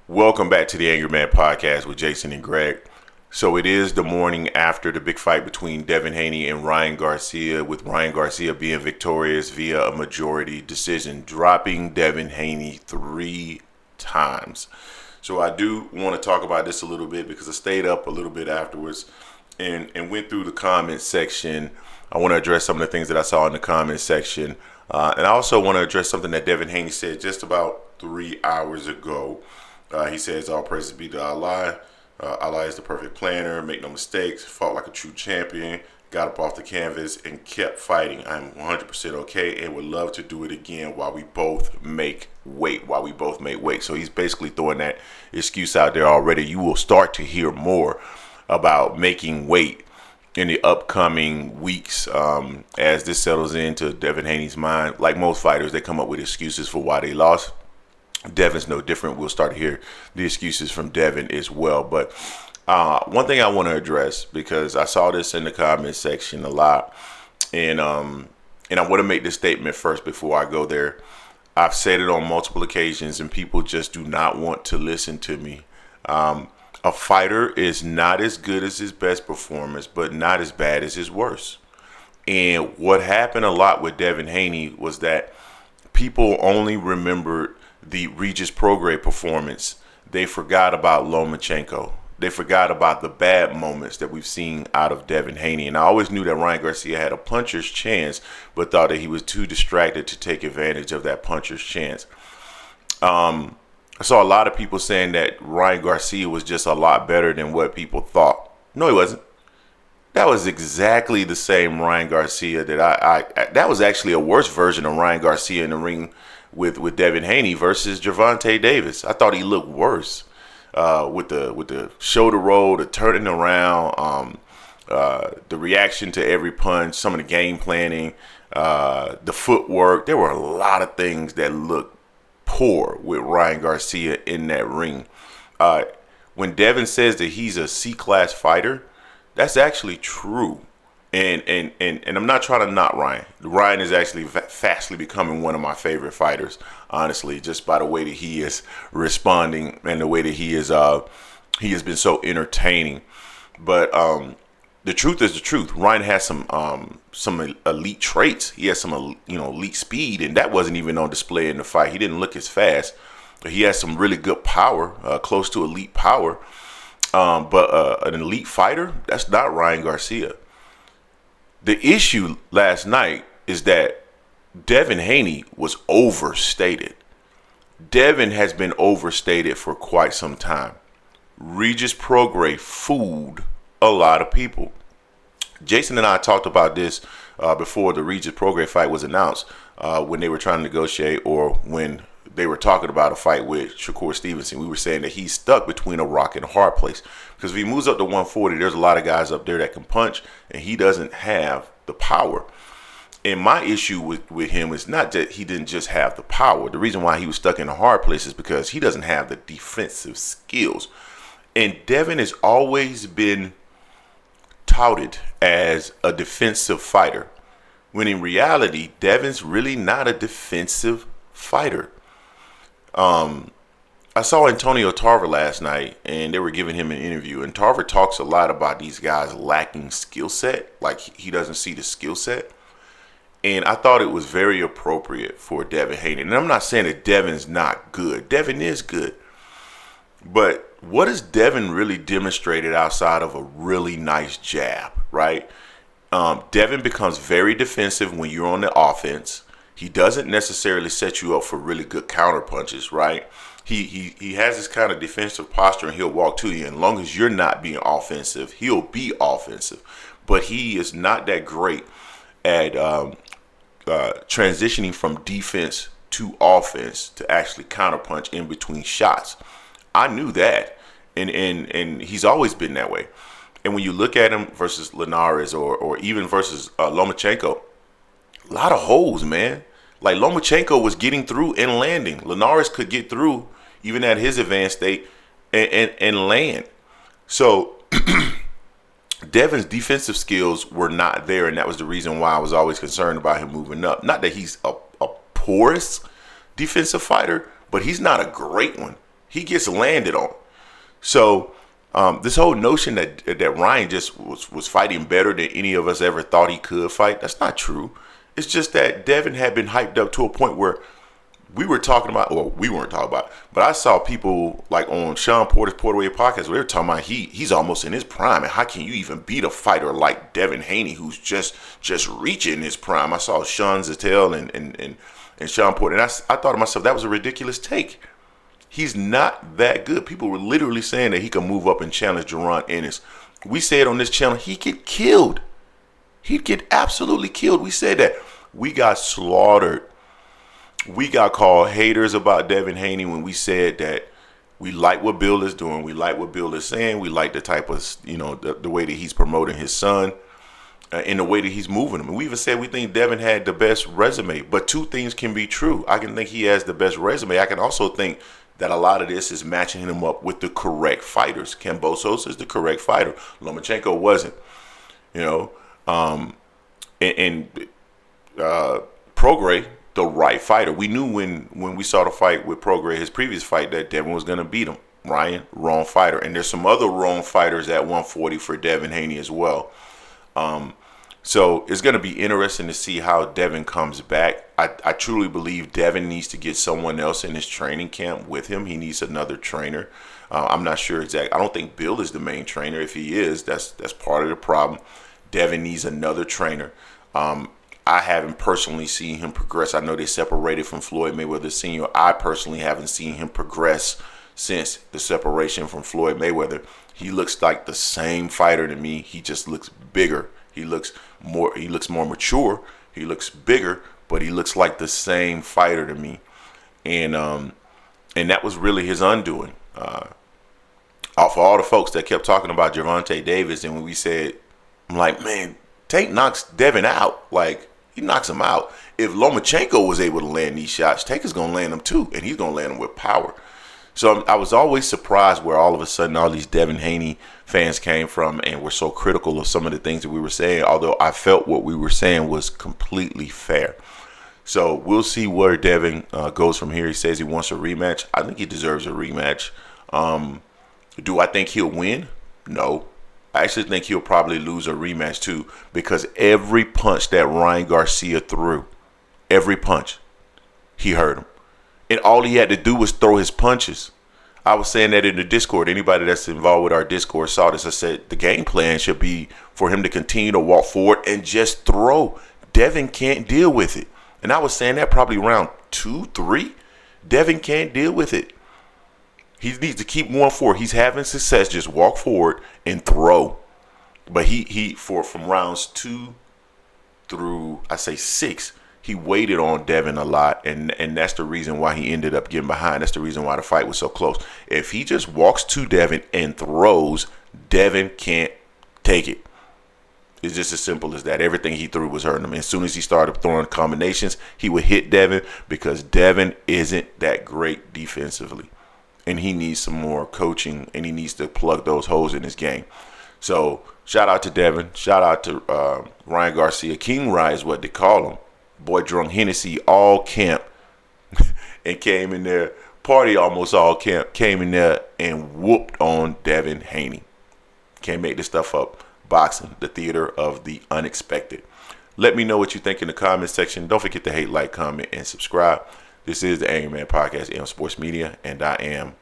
Welcome back to the Angry Man Podcast with Jason and Greg. So it is the morning after the big fight between Devin Haney and Ryan Garcia, with Ryan Garcia being victorious via a majority decision, dropping Devin Haney 3 times. So I do want to talk about this a little bit because I stayed up a little bit afterwards and went through the comment section. I want to address some of the things that I saw in the comment section. And I also want to address something that Devin Haney said just about 3 hours ago. He says, all praises be to Allah. Allah is the perfect planner, make no mistakes, fought like a true champion, got up off the canvas and kept fighting. I'm 100% okay and would love to do it again while we both make weight, So he's basically throwing that excuse out there already. You will start to hear more about making weight in the upcoming weeks as this settles into Devin Haney's mind. Like most fighters, they come up with excuses for why they lost. Devin's no different. We'll start to hear the excuses from Devin as well. But one thing I want to address, because I saw this in the comment section a lot, and I want to make this statement first before I go there. I've said it on multiple occasions, and people just do not want to listen to me. A fighter is not as good as his best performance, but not as bad as his worst. And what happened a lot with Devin Haney was that people only remembered the Regis Prograis performance. They forgot about Lomachenko. They forgot about the bad moments that we've seen out of Devin Haney. And I always knew that Ryan Garcia had a puncher's chance, but thought that he was too distracted to take advantage of that puncher's chance. I saw a lot of people saying that Ryan Garcia was just a lot better than what people thought. No, he wasn't. That was exactly the same Ryan Garcia that that was actually a worse version of Ryan Garcia in the ring with Devin Haney versus Gervonta Davis. I thought he looked worse with the shoulder roll, the turning around, the reaction to every punch, some of the game planning, the footwork. There were a lot of things that looked poor with Ryan Garcia in that ring. When Devin says that he's a C-class fighter, that's actually true. And I'm not trying to knock Ryan. Ryan is actually fastly becoming one of my favorite fighters, honestly, just by the way that he is responding and the way that he has been so entertaining. But the truth is the truth. Ryan has some elite traits. He has some elite speed, and that wasn't even on display in the fight. He didn't look as fast. But he has some really good power, close to elite power. But an elite fighter, that's not Ryan Garcia. The issue last night is that Devin Haney was overstated. Devin has been overstated for quite some time. Regis Prograis fooled a lot of people. Jason and I talked about this before the Regis Prograis fight was announced, when they were trying to negotiate, or when they were talking about a fight with Shakur Stevenson. We were saying that he's stuck between a rock and a hard place, because if he moves up to 140, there's a lot of guys up there that can punch, and he doesn't have the power. And my issue with him is not that he didn't just have the power. The reason why he was stuck in a hard place is because he doesn't have the defensive skills. And Devin has always been touted as a defensive fighter, when in reality, Devin's really not a defensive fighter. I saw Antonio Tarver last night, and they were giving him an interview, and Tarver talks a lot about these guys lacking skill set, like he doesn't see the skill set. And I thought it was very appropriate for Devin Haney. And I'm not saying that Devin's not good. Devin is good. But what has Devin really demonstrated outside of a really nice jab, right? Devin becomes very defensive when you're on the offense. He doesn't necessarily set you up for really good counter punches, right? He has this kind of defensive posture, and he'll walk to you. And as long as you're not being offensive, he'll be offensive. But he is not that great at transitioning from defense to offense to actually counterpunch in between shots. I knew that, and he's always been that way. And when you look at him versus Linares or even versus Lomachenko, a lot of holes, man. Like Lomachenko was getting through and landing. Linares could get through even at his advanced state and land. So Devin's defensive skills were not there, and that was the reason why I was always concerned about him moving up. Not that he's a porous defensive fighter, but he's not a great one. he gets landed on. So this whole notion that Ryan just was fighting better than any of us ever thought he could fight, that's not true. It's just that Devin had been hyped up to a point where we were talking about, well, we weren't talking about, but I saw people like on Sean Porter's Porterway podcast where they were talking about he's almost in his prime, and how can you even beat a fighter like Devin Haney who's just reaching his prime? I saw Sean Zattel and Sean Porter, and I thought to myself, that was a ridiculous take. He's not that good. People were literally saying that he could move up and challenge Jaron Ennis. We said on this channel he'd get killed. He'd get absolutely killed. We said that. We got slaughtered. We got called haters about Devin Haney when we said that we like what Bill is doing. We like what Bill is saying. We like the type of, the way that he's promoting his son and the way that he's moving him. And we even said we think Devin had the best resume. But two things can be true. I can think he has the best resume. I can also think that a lot of this is matching him up with the correct fighters. Kambosos is the correct fighter. Lomachenko wasn't. Prograis, the right fighter. We knew when we saw the fight with Prograis, his previous fight, that Devin was going to beat him. Ryan, wrong fighter. And there's some other wrong fighters at 140 for Devin Haney as well. So it's going to be interesting to see how Devin comes back. I truly believe Devin needs to get someone else in his training camp with him. He needs another trainer. I'm not sure exactly. I don't think Bill is the main trainer. If he is, that's part of the problem. Devin needs another trainer. I haven't personally seen him progress. I know they separated from Floyd Mayweather Sr. I personally haven't seen him progress since the separation from Floyd Mayweather. He looks like the same fighter to me. He just looks bigger. He looks more mature. He looks bigger, but he looks like the same fighter to me. And that was really his undoing. For all the folks that kept talking about Gervonta Davis, and when we said, I'm like, man, Tank knocks Devin out. Like, he knocks him out. If Lomachenko was able to land these shots, Tank is going to land them too, and he's going to land them with power. So I was always surprised where all of a sudden all these Devin Haney fans came from and were so critical of some of the things that we were saying, although I felt what we were saying was completely fair. So we'll see where Devin goes from here. He says he wants a rematch. I think he deserves a rematch. Do I think he'll win? No. I actually think he'll probably lose a rematch too, because every punch that Ryan Garcia threw, every punch, he hurt him. And all he had to do was throw his punches. I was saying that in the Discord. Anybody that's involved with our Discord saw this. I said the game plan should be for him to continue to walk forward and just throw. Devin can't deal with it. And I was saying that probably round 2, 3. Devin can't deal with it. He needs to keep going forward. He's having success. Just walk forward and throw. But from rounds 2 through, I say 6, he waited on Devin a lot, and that's the reason why he ended up getting behind. That's the reason why the fight was so close. If he just walks to Devin and throws, Devin can't take it. It's just as simple as that. Everything he threw was hurting him. As soon as he started throwing combinations, he would hit Devin, because Devin isn't that great defensively. And he needs some more coaching, and he needs to plug those holes in his game. So shout out to Devin. Shout out to Ryan Garcia. King Rye is what they call him. Boy drunk Hennessy all camp and came in there. Party almost all camp. Came in there and whooped on Devin Haney. Can't make this stuff up. Boxing, the theater of the unexpected. Let me know what you think in the comment section. Don't forget to hate, like, comment, and subscribe. This is the Angry Man Podcast, AM Sports Media, and I am